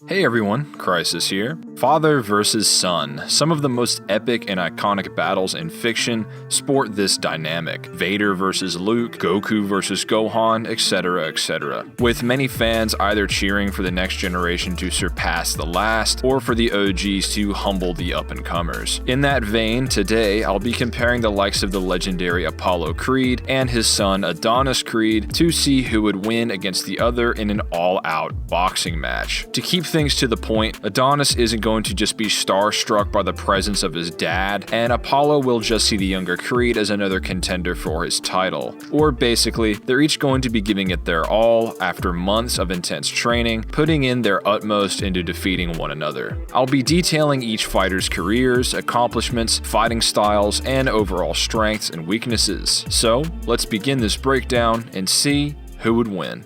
Hey everyone, Crisis here. Father versus son. Some of the most epic and iconic battles in fiction sport this dynamic. Vader versus Luke, Goku versus Gohan, etc., etc. With many fans either cheering for the next generation to surpass the last, or for the OGs to humble the up-and-comers. In that vein, today I'll be comparing the likes of the legendary Apollo Creed and his son Adonis Creed to see who would win against the other in an all-out boxing match. To keep things to the point, Adonis isn't going to just be starstruck by the presence of his dad, and Apollo will just see the younger Creed as another contender for his title. Or basically, they're each going to be giving it their all after months of intense training, putting in their utmost into defeating one another. I'll be detailing each fighter's careers, accomplishments, fighting styles, and overall strengths and weaknesses. So, let's begin this breakdown and see who would win.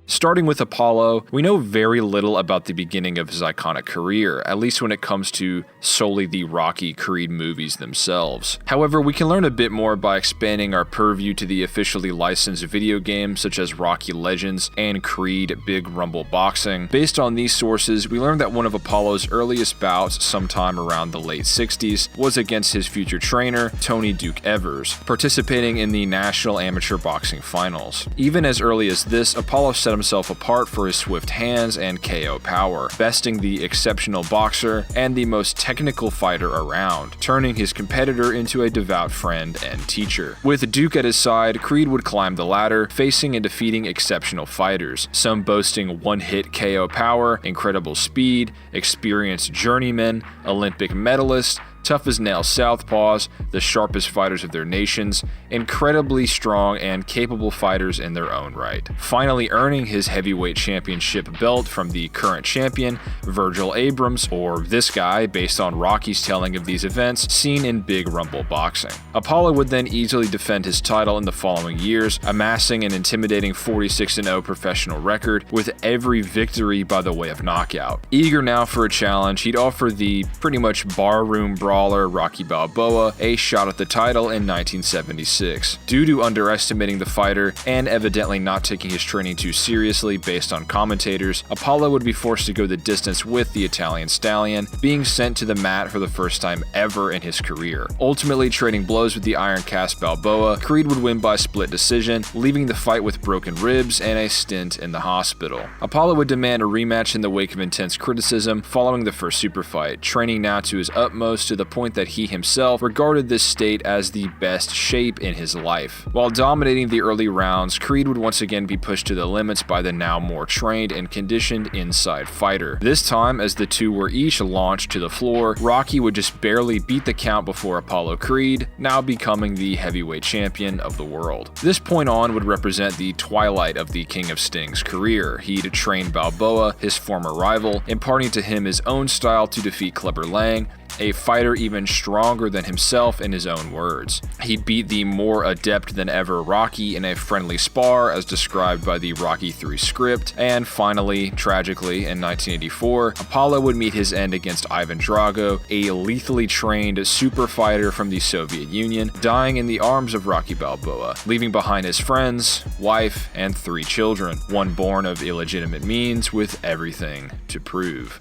Starting with Apollo, we know very little about the beginning of his iconic career, at least when it comes to solely the Rocky Creed movies themselves. However, we can learn a bit more by expanding our purview to the officially licensed video games such as Rocky Legends and Creed Big Rumble Boxing. Based on these sources, we learned that one of Apollo's earliest bouts, sometime around the late 60s, was against his future trainer, Tony Duke Evers, participating in the National Amateur Boxing Finals. Even as early as this, Apollo set himself apart for his swift hands and KO power, besting the exceptional boxer and the most technical fighter around, turning his competitor into a devout friend and teacher. With Duke at his side, Creed would climb the ladder, facing and defeating exceptional fighters, some boasting one-hit KO power, incredible speed, experienced journeymen, Olympic medalists, tough-as-nails southpaws, the sharpest fighters of their nations, incredibly strong and capable fighters in their own right. Finally earning his heavyweight championship belt from the current champion, Virgil Abrams, or this guy, based on Rocky's telling of these events, seen in Big Rumble Boxing. Apollo would then easily defend his title in the following years, amassing an intimidating 46-0 professional record, with every victory by the way of knockout. Eager now for a challenge, he'd offer the pretty much barroom brawler Rocky Balboa a shot at the title in 1976. Due to underestimating the fighter and evidently not taking his training too seriously based on commentators, Apollo would be forced to go the distance with the Italian stallion, being sent to the mat for the first time ever in his career. Ultimately trading blows with the Iron Cast Balboa, Creed would win by split decision, leaving the fight with broken ribs and a stint in the hospital. Apollo would demand a rematch in the wake of intense criticism following the first super fight, training now to his utmost to the point that he himself regarded this state as the best shape in his life. While dominating the early rounds, Creed would once again be pushed to the limits by the now more trained and conditioned inside fighter. This time, as the two were each launched to the floor, Rocky would just barely beat the count before Apollo Creed, now becoming the heavyweight champion of the world. This point on would represent the twilight of the King of Sting's career. He'd trained Balboa, his former rival, imparting to him his own style to defeat Clubber Lang, a fighter even stronger than himself in his own words. He beat the more adept than ever Rocky in a friendly spar as described by the Rocky III script, and finally, tragically, in 1984, Apollo would meet his end against Ivan Drago, a lethally trained super fighter from the Soviet Union, dying in the arms of Rocky Balboa, leaving behind his friends, wife, and 3 children, one born of illegitimate means with everything to prove.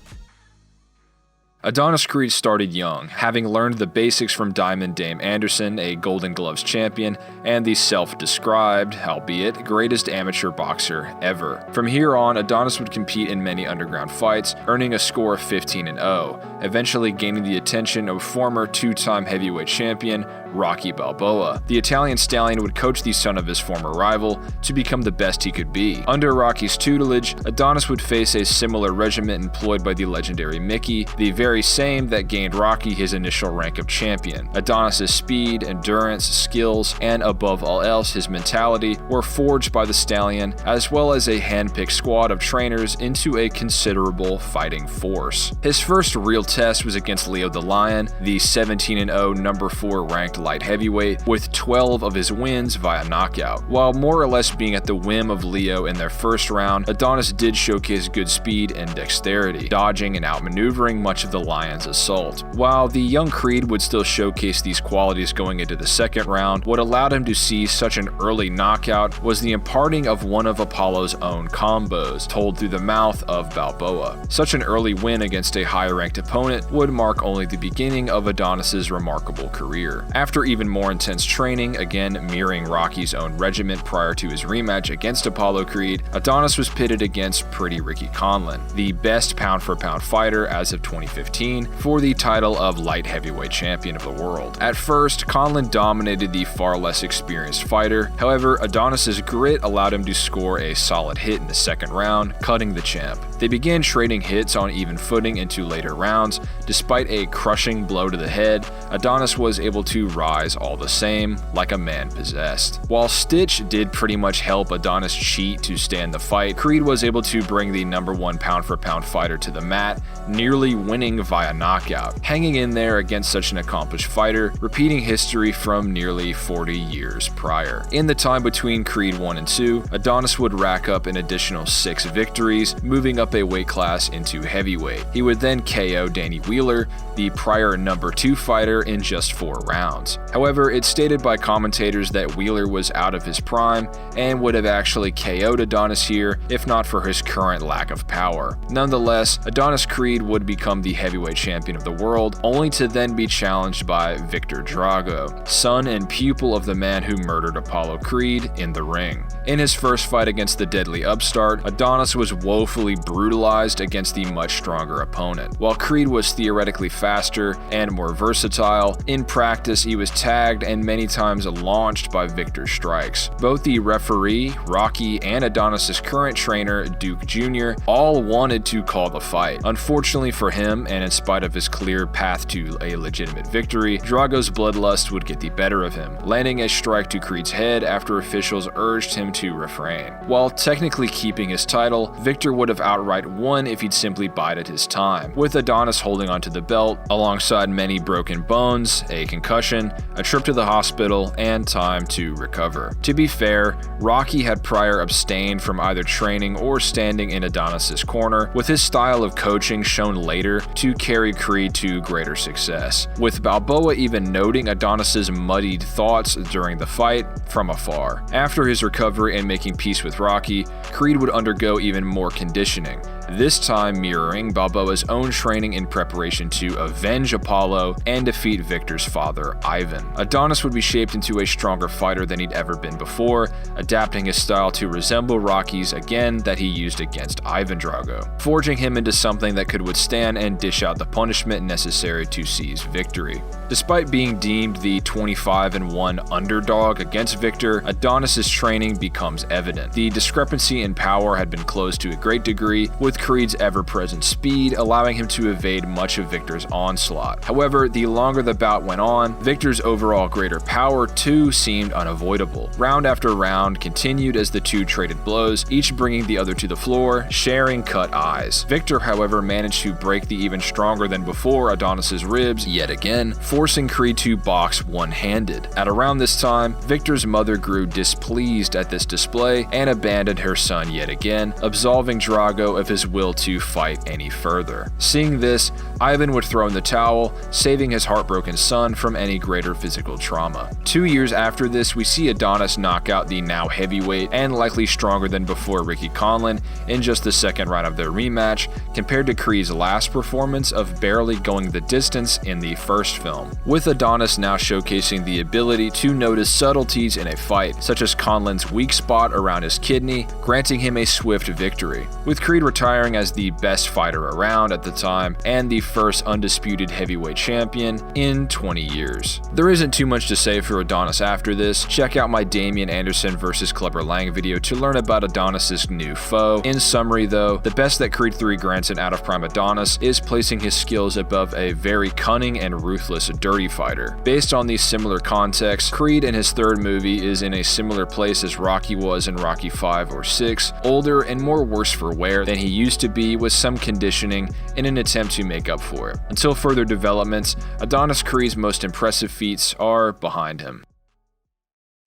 Adonis Creed started young, having learned the basics from Diamond Dame Anderson, a Golden Gloves champion, and the self-described, albeit greatest amateur boxer ever. From here on, Adonis would compete in many underground fights, earning a score of 15-0, eventually gaining the attention of former 2-time heavyweight champion Rocky Balboa. The Italian stallion would coach the son of his former rival to become the best he could be. Under Rocky's tutelage, Adonis would face a similar regimen employed by the legendary Mickey, the very same that gained Rocky his initial rank of champion. Adonis's speed, endurance, skills, and above all else his mentality were forged by the stallion, as well as a hand-picked squad of trainers into a considerable fighting force. His first real test was against Leo the Lion, the 17-0 number 4 ranked light heavyweight, with 12 of his wins via knockout. While more or less being at the whim of Leo in their first round, Adonis did showcase good speed and dexterity, dodging and outmaneuvering much of the Lion's assault. While the young Creed would still showcase these qualities going into the second round, what allowed him to see such an early knockout was the imparting of one of Apollo's own combos, told through the mouth of Balboa. Such an early win against a high-ranked opponent would mark only the beginning of Adonis's remarkable career. After even more intense training, again mirroring Rocky's own regiment prior to his rematch against Apollo Creed, Adonis was pitted against Pretty Ricky Conlan, the best pound-for-pound fighter as of 2015, for the title of light heavyweight champion of the world. At first, Conlan dominated the far less experienced fighter. However, Adonis's grit allowed him to score a solid hit in the second round, cutting the champ. They began trading hits on even footing into later rounds. Despite a crushing blow to the head, Adonis was able to rise all the same, like a man possessed. While Stitch did pretty much help Adonis cheat to stay in the fight, Creed was able to bring the #1 pound-for-pound fighter to the mat, nearly winning via knockout, hanging in there against such an accomplished fighter, repeating history from nearly 40 years prior. In the time between Creed 1 and 2, Adonis would rack up an additional 6 victories, moving up a weight class into heavyweight. He would then KO Danny Wheeler, the prior #2 fighter, in just 4 rounds. However, it's stated by commentators that Wheeler was out of his prime and would have actually KO'd Adonis here if not for his current lack of power. Nonetheless, Adonis Creed would become the heavyweight champion of the world, only to then be challenged by Victor Drago, son and pupil of the man who murdered Apollo Creed, in the ring. In his first fight against the deadly upstart, Adonis was woefully brutalized against the much stronger opponent. While Creed was theoretically faster and more versatile, in practice he was tagged and many times launched by Victor's strikes. Both the referee, Rocky, and Adonis's current trainer, Duke Jr., all wanted to call the fight. Unfortunately for him, and in spite of his clear path to a legitimate victory, Drago's bloodlust would get the better of him, landing a strike to Creed's head after officials urged him to refrain. While technically keeping his title, Victor would have outright won if he'd simply bided his time, with Adonis holding onto the belt alongside many broken bones, a concussion, a trip to the hospital, and time to recover. To be fair, Rocky had prior abstained from either training or standing in Adonis's corner, with his style of coaching shown later to carry Creed to greater success, with Balboa even noting Adonis's muddied thoughts during the fight from afar. After his recovery and making peace with Rocky, Creed would undergo even more conditioning, this time mirroring Balboa's own training in preparation to avenge Apollo and defeat Victor's father, Ivan. Adonis would be shaped into a stronger fighter than he'd ever been before, adapting his style to resemble Rocky's again that he used against Ivan Drago, forging him into something that could withstand and dish out the punishment necessary to seize victory. Despite being deemed the 25-1 underdog against Victor, Adonis's training becomes evident. The discrepancy in power had been closed to a great degree, with Creed's ever-present speed allowing him to evade much of Victor's onslaught. However, the longer the bout went on, Victor's overall greater power too seemed unavoidable. Round after round continued as the two traded blows, each bringing the other to the floor, sharing cut eyes. Victor, however, managed to break the even stronger than before Adonis's ribs yet again, forcing Creed to box one-handed. At around this time, Victor's mother grew displeased at this display and abandoned her son yet again, absolving Drago of his will to fight any further. Seeing this, Ivan would throw in the towel, saving his heartbroken son from any greater physical trauma. 2 years after this, we see Adonis knock out the now heavyweight and likely stronger than before Ricky Conlan in just the second round of their rematch, compared to Creed's last performance of barely going the distance in the first film. With Adonis now showcasing the ability to notice subtleties in a fight, such as Conlan's weak spot around his kidney, granting him a swift victory. With Creed retiring as the best fighter around at the time and the first undisputed heavyweight champion in 20 years. There isn't too much to say for Adonis after this. Check out my Damian Anderson vs. Clubber Lang video to learn about Adonis's new foe. In summary though, the best that Creed 3 grants an out-of-prime Adonis is placing his skills above a very cunning and ruthless dirty fighter. Based on these similar contexts, Creed in his third movie is in a similar place as Rocky was in Rocky 5 or 6, older and more worse for wear than he used to be with some conditioning in an attempt to make up for it. Until further developments, Adonis Creed's most impressive feats are behind him.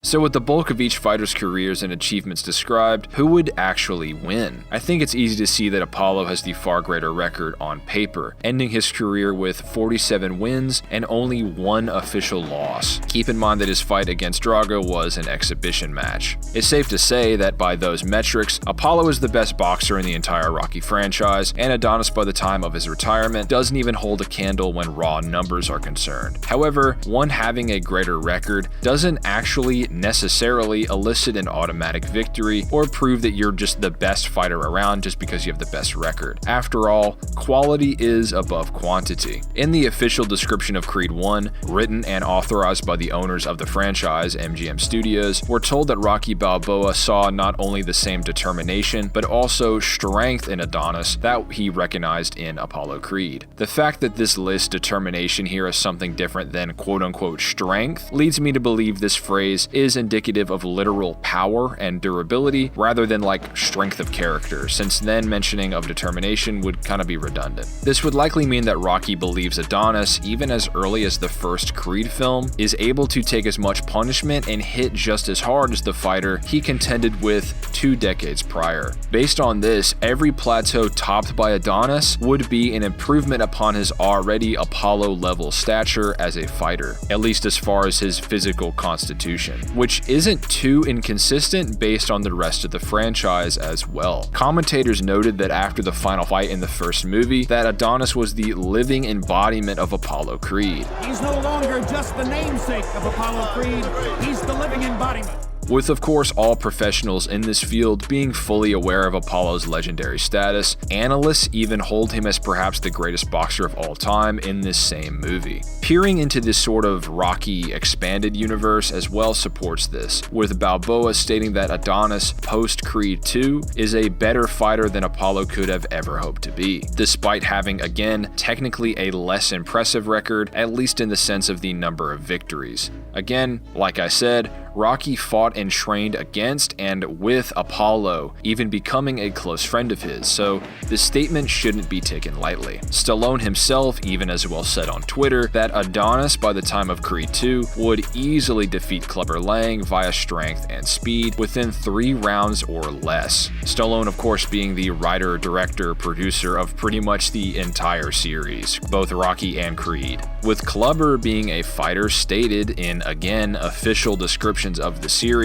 So with the bulk of each fighter's careers and achievements described, who would actually win? I think it's easy to see that Apollo has the far greater record on paper, ending his career with 47 wins and only 1 official loss. Keep in mind that his fight against Drago was an exhibition match. It's safe to say that by those metrics, Apollo is the best boxer in the entire Rocky franchise, and Adonis by the time of his retirement doesn't even hold a candle when raw numbers are concerned. However, one having a greater record doesn't actually necessarily elicit an automatic victory or prove that you're just the best fighter around just because you have the best record. After all, quality is above quantity. In the official description of Creed 1, written and authorized by the owners of the franchise, MGM Studios, we're told that Rocky Balboa saw not only the same determination, but also strength in Adonis that he recognized in Apollo Creed. The fact that this lists determination here as something different than quote-unquote strength leads me to believe this phrase is indicative of literal power and durability rather than like strength of character, since then mentioning of determination would kind of be redundant. This would likely mean that Rocky believes Adonis, even as early as the first Creed film, is able to take as much punishment and hit just as hard as the fighter he contended with 2 decades prior. Based on this, every plateau topped by Adonis would be an improvement upon his already Apollo-level stature as a fighter, at least as far as his physical constitution, which isn't too inconsistent based on the rest of the franchise as well. Commentators noted that after the final fight in the first movie, that Adonis was the living embodiment of Apollo Creed. He's no longer just the namesake of Apollo Creed, he's the living embodiment. With of course all professionals in this field being fully aware of Apollo's legendary status, analysts even hold him as perhaps the greatest boxer of all time in this same movie. Peering into this sort of Rocky expanded universe as well supports this, with Balboa stating that Adonis post-Creed 2 is a better fighter than Apollo could have ever hoped to be, despite having again technically a less impressive record, at least in the sense of the number of victories. Again, like I said, Rocky fought and trained against and with Apollo, even becoming a close friend of his, so this statement shouldn't be taken lightly. Stallone himself even as well said on Twitter that Adonis by the time of Creed 2 would easily defeat Clubber Lang via strength and speed within 3 rounds or less. Stallone of course being the writer, director, producer of pretty much the entire series, both Rocky and Creed, with Clubber being a fighter stated in, again, official descriptions of the series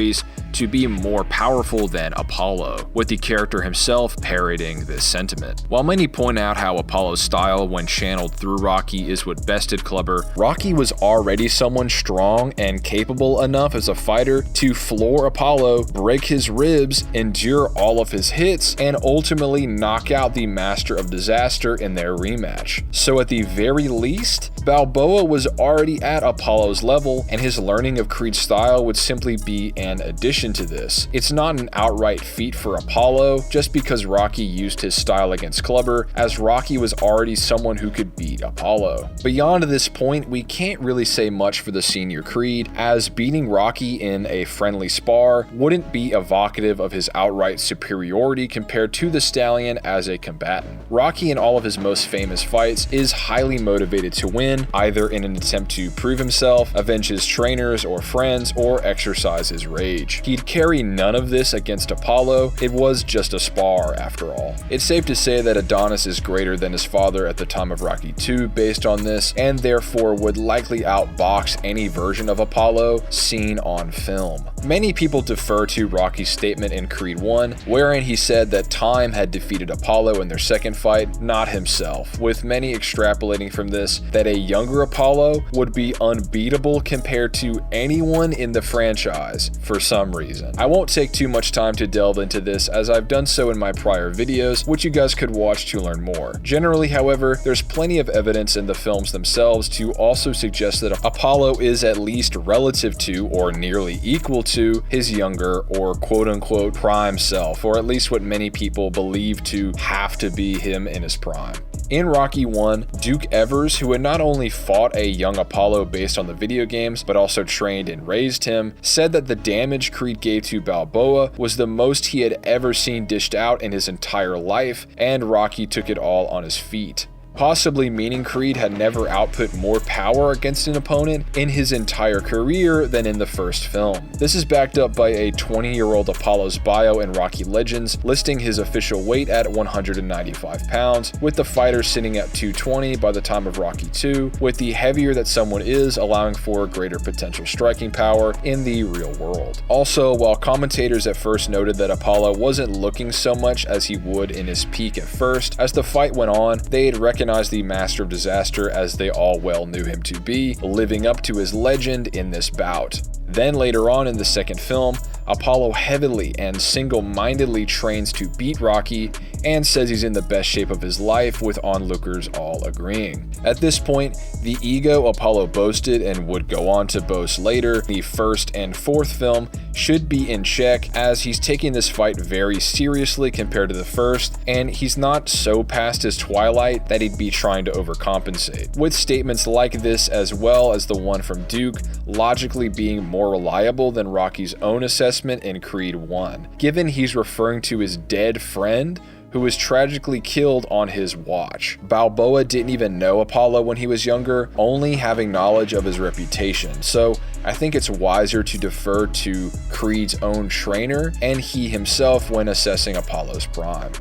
to be more powerful than Apollo, with the character himself parroting this sentiment. While many point out how Apollo's style when channeled through Rocky is what bested Clubber, Rocky was already someone strong and capable enough as a fighter to floor Apollo, break his ribs, endure all of his hits, and ultimately knock out the Master of Disaster in their rematch. So at the very least, Balboa was already at Apollo's level, and his learning of Creed's style would simply be an addition to this. It's not an outright feat for Apollo just because Rocky used his style against Clubber, as Rocky was already someone who could beat Apollo. Beyond this point, we can't really say much for the senior Creed, as beating Rocky in a friendly spar wouldn't be evocative of his outright superiority compared to the Stallion as a combatant. Rocky in all of his most famous fights is highly motivated to win, either in an attempt to prove himself, avenge his trainers or friends, or exercise his rage. He'd carry none of this against Apollo, it was just a spar after all. It's safe to say that Adonis is greater than his father at the time of Rocky 2 based on this, and therefore would likely outbox any version of Apollo seen on film. Many people defer to Rocky's statement in Creed 1, wherein he said that time had defeated Apollo in their second fight, not himself, with many extrapolating from this that a younger Apollo would be unbeatable compared to anyone in the franchise for some reason. I won't take too much time to delve into this as I've done so in my prior videos, which you guys could watch to learn more. Generally, however, there's plenty of evidence in the films themselves to also suggest that Apollo is at least relative to or nearly equal to his younger or quote-unquote prime self, or at least what many people believe to have to be him in his prime. In Rocky 1, Duke Evers, who had not only fought a young Apollo based on the video games, but also trained and raised him, said that the damage Creed gave to Balboa was the most he had ever seen dished out in his entire life, and Rocky took it all on his feet. Possibly meaning Creed had never output more power against an opponent in his entire career than in the first film. This is backed up by a 20-year-old Apollo's bio in Rocky Legends, listing his official weight at 195 pounds, with the fighter sitting at 220 by the time of Rocky 2, with the heavier that someone is allowing for greater potential striking power in the real world. Also, while commentators at first noted that Apollo wasn't looking so much as he would in his peak at first, as the fight went on, they had recognized the Master of Disaster as they all well knew him to be, living up to his legend in this bout. Then later on in the second film, Apollo heavily and single-mindedly trains to beat Rocky and says he's in the best shape of his life, with onlookers all agreeing. At this point, the ego Apollo boasted and would go on to boast later, the first and fourth film, should be in check, as he's taking this fight very seriously compared to the first, and he's not so past his twilight that he'd be trying to overcompensate. With statements like this, as well as the one from Duke, logically being more reliable than Rocky's own assessment in Creed 1, given he's referring to his dead friend who was tragically killed on his watch. Balboa didn't even know Apollo when he was younger, only having knowledge of his reputation, so I think it's wiser to defer to Creed's own trainer and he himself when assessing Apollo's prime.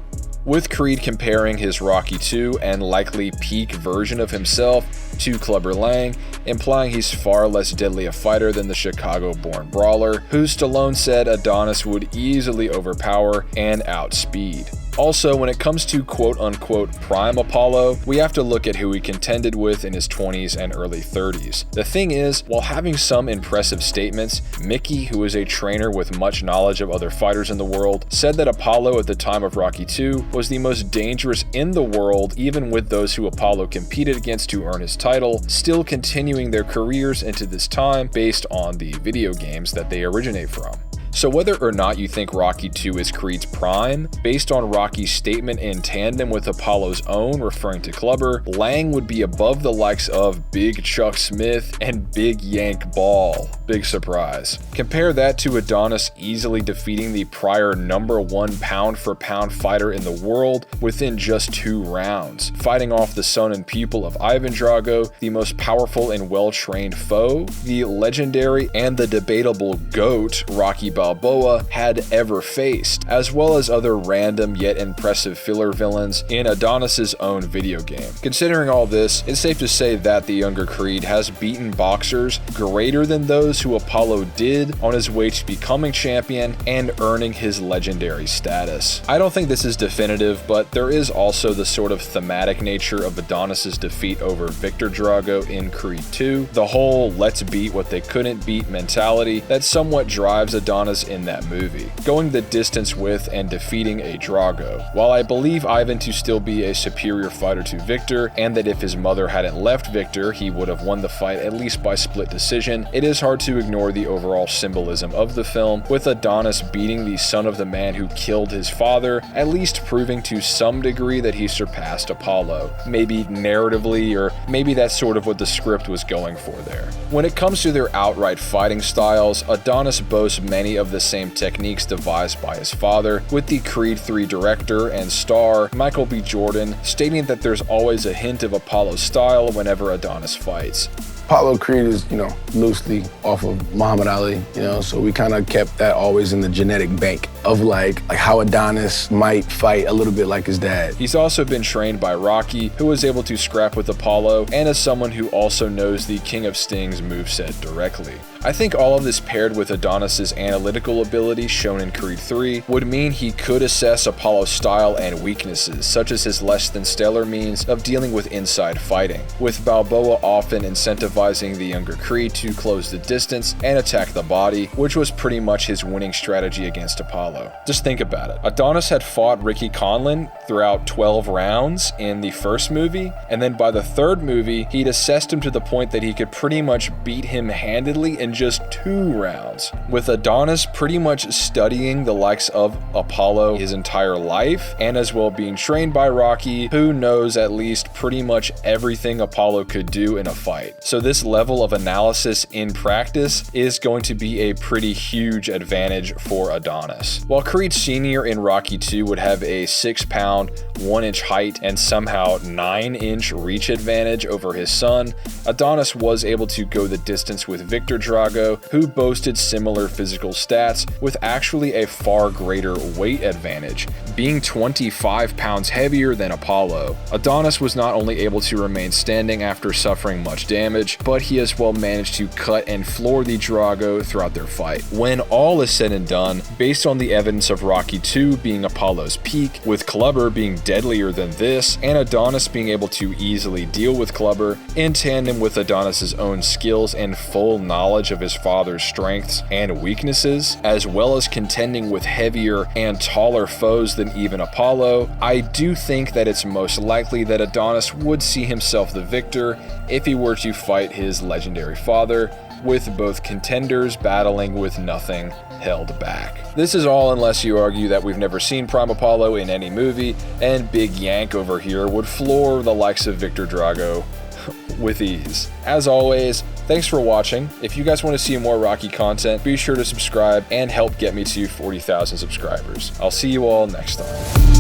With Creed comparing his Rocky 2 and likely peak version of himself to Clubber Lang, implying he's far less deadly a fighter than the Chicago-born brawler, who Stallone said Adonis would easily overpower and outspeed. Also, when it comes to quote-unquote prime Apollo, we have to look at who he contended with in his 20s and early 30s. The thing is, while having some impressive statements, Mickey, who is a trainer with much knowledge of other fighters in the world, said that Apollo at the time of Rocky 2 was the most dangerous in the world, even with those who Apollo competed against to earn his title still continuing their careers into this time based on the video games that they originate from. So whether or not you think Rocky 2 is Creed's prime, based on Rocky's statement in tandem with Apollo's own referring to Clubber, Lang would be above the likes of Big Chuck Smith and Big Yank Ball. Big surprise. Compare that to Adonis easily defeating the prior #1 pound-for-pound fighter in the world within just 2 rounds, fighting off the son and pupil of Ivan Drago, the most powerful and well-trained foe, the legendary and the debatable GOAT Rocky Balboa had ever faced, as well as other random yet impressive filler villains in Adonis's own video game. Considering all this, it's safe to say that the younger Creed has beaten boxers greater than those who Apollo did on his way to becoming champion and earning his legendary status. I don't think this is definitive, but there is also the sort of thematic nature of Adonis's defeat over Victor Drago in Creed 2, the whole let's beat what they couldn't beat mentality that somewhat drives Adonis in that movie, going the distance with and defeating a Drago. While I believe Ivan to still be a superior fighter to Victor, and that if his mother hadn't left Victor, he would have won the fight at least by split decision, it is hard to ignore the overall symbolism of the film, with Adonis beating the son of the man who killed his father, at least proving to some degree that he surpassed Apollo. Maybe narratively, or maybe that's sort of what the script was going for there. When it comes to their outright fighting styles, Adonis boasts many of the same techniques devised by his father, with the Creed 3 director and star Michael B. Jordan stating that there's always a hint of Apollo's style whenever Adonis fights. Apollo Creed is, loosely off of Muhammad Ali, so we kind of kept that always in the genetic bank of like how Adonis might fight a little bit like his dad. He's also been trained by Rocky, who was able to scrap with Apollo, and as someone who also knows the King of Sting's moveset directly. I think all of this paired with Adonis's analytical ability shown in Creed 3 would mean he could assess Apollo's style and weaknesses, such as his less than stellar means of dealing with inside fighting, with Balboa often incentivizing the younger Creed to close the distance and attack the body, which was pretty much his winning strategy against Apollo Apollo. Just think about it. Adonis had fought Ricky Conlan throughout 12 rounds in the first movie, and then by the third movie, he'd assessed him to the point that he could pretty much beat him handedly in just 2 rounds. With Adonis pretty much studying the likes of Apollo his entire life, and as well being trained by Rocky, who knows at least pretty much everything Apollo could do in a fight. So this level of analysis in practice is going to be a pretty huge advantage for Adonis. While Creed Sr. in Rocky II would have a 6-pound, 1-inch height and somehow 9-inch reach advantage over his son, Adonis was able to go the distance with Victor Drago, who boasted similar physical stats with actually a far greater weight advantage, being 25 pounds heavier than Apollo. Adonis was not only able to remain standing after suffering much damage, but he as well managed to cut and floor the Drago throughout their fight. When all is said and done, based on the evidence of Rocky II being Apollo's peak, with Clubber being deadlier than this, and Adonis being able to easily deal with Clubber, in tandem with Adonis's own skills and full knowledge of his father's strengths and weaknesses, as well as contending with heavier and taller foes than even Apollo, I do think that it's most likely that Adonis would see himself the victor if he were to fight his legendary father, with both contenders battling with nothing held back. This is all unless you argue that we've never seen Prime Apollo in any movie, and Big Yank over here would floor the likes of Victor Drago with ease. As always, thanks for watching. If you guys want to see more Rocky content, be sure to subscribe and help get me to 40,000 subscribers. I'll see you all next time.